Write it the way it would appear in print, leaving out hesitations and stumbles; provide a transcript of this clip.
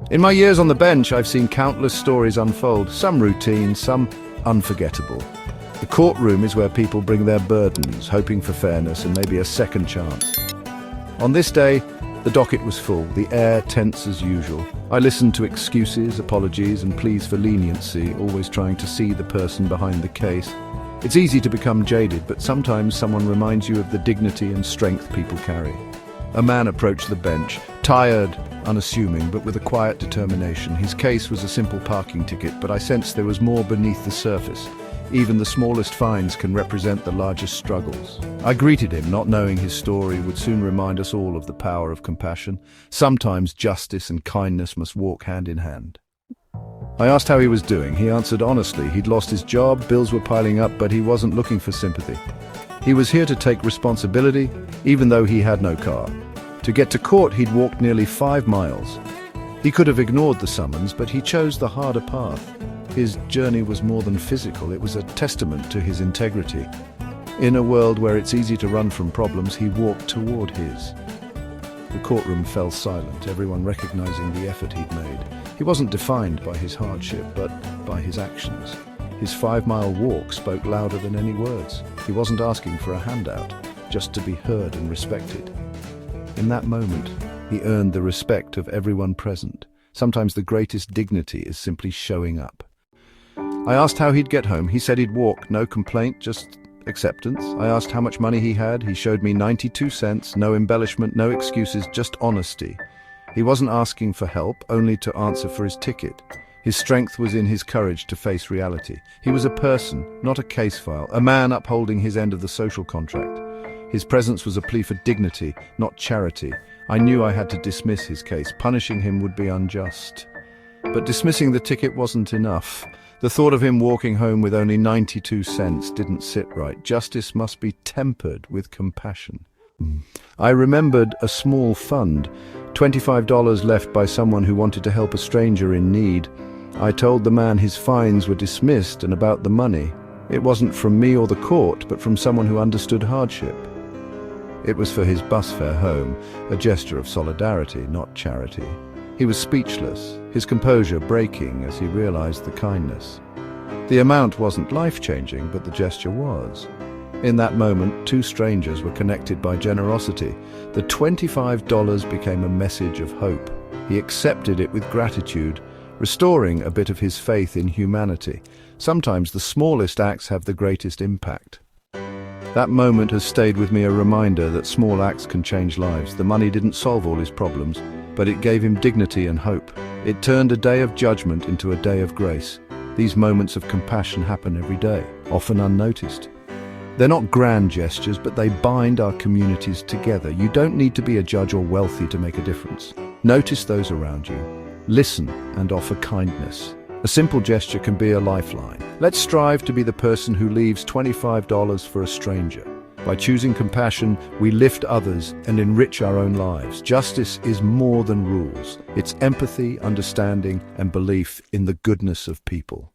In my years on the bench, I've seen countless stories unfold, some routine, some unforgettable. The courtroom is where people bring their burdens, hoping for fairness and maybe a second chance. On this day, the docket was full, the air tense as usual. I listened to excuses, apologies, and pleas for leniency, always trying to see the person behind the case. It's easy to become jaded, but sometimes someone reminds you of the dignity and strength people carry. A man approached the bench, tired, unassuming, but with a quiet determination. His case was a simple parking ticket, but I sensed there was more beneath the surface. Even the smallest fines can represent the largest struggles. I greeted him, not knowing his story would soon remind us all of the power of compassion. Sometimes justice and kindness must walk hand in hand. I asked how he was doing. He answered honestly. He'd lost his job, bills were piling up, but he wasn't looking for sympathy. He was here to take responsibility, even though he had no car. To get to court, he'd walked nearly 5 miles. He could have ignored the summons, but he chose the harder path. His journey was more than physical, it was a testament to his integrity. In a world where it's easy to run from problems, he walked toward his. The courtroom fell silent, everyone recognizing the effort he'd made. He wasn't defined by his hardship, but by his actions. His 5-mile walk spoke louder than any words. He wasn't asking for a handout, just to be heard and respected. In that moment, he earned the respect of everyone present. Sometimes the greatest dignity is simply showing up. I asked how he'd get home. He said he'd walk, no complaint, just acceptance. I asked how much money he had. He showed me 92 cents, no embellishment, no excuses, just honesty. He wasn't asking for help, only to answer for his ticket. His strength was in his courage to face reality. He was a person, not a case file, a man upholding his end of the social contract. His presence was a plea for dignity, not charity. I knew I had to dismiss his case. Punishing him would be unjust. But dismissing the ticket wasn't enough. The thought of him walking home with only 92 cents didn't sit right. Justice must be tempered with compassion. I remembered a small fund, $25 left by someone who wanted to help a stranger in need. I told the man his fines were dismissed and about the money. It wasn't from me or the court, but from someone who understood hardship. It was for his bus fare home, a gesture of solidarity, not charity. He was speechless, his composure breaking as he realized the kindness. The amount wasn't life-changing, but the gesture was. In that moment, 2 strangers were connected by generosity. The $25 became a message of hope. He accepted it with gratitude, restoring a bit of his faith in humanity. Sometimes the smallest acts have the greatest impact. That moment has stayed with me, a reminder that small acts can change lives. The money didn't solve all his problems, but it gave him dignity and hope. It turned a day of judgment into a day of grace. These moments of compassion happen every day, often unnoticed. They're not grand gestures, but they bind our communities together. You don't need to be a judge or wealthy to make a difference. Notice those around you. Listen and offer kindness. A simple gesture can be a lifeline. Let's strive to be the person who leaves $25 for a stranger. By choosing compassion, we lift others and enrich our own lives. Justice is more than rules. It's empathy, understanding, and belief in the goodness of people.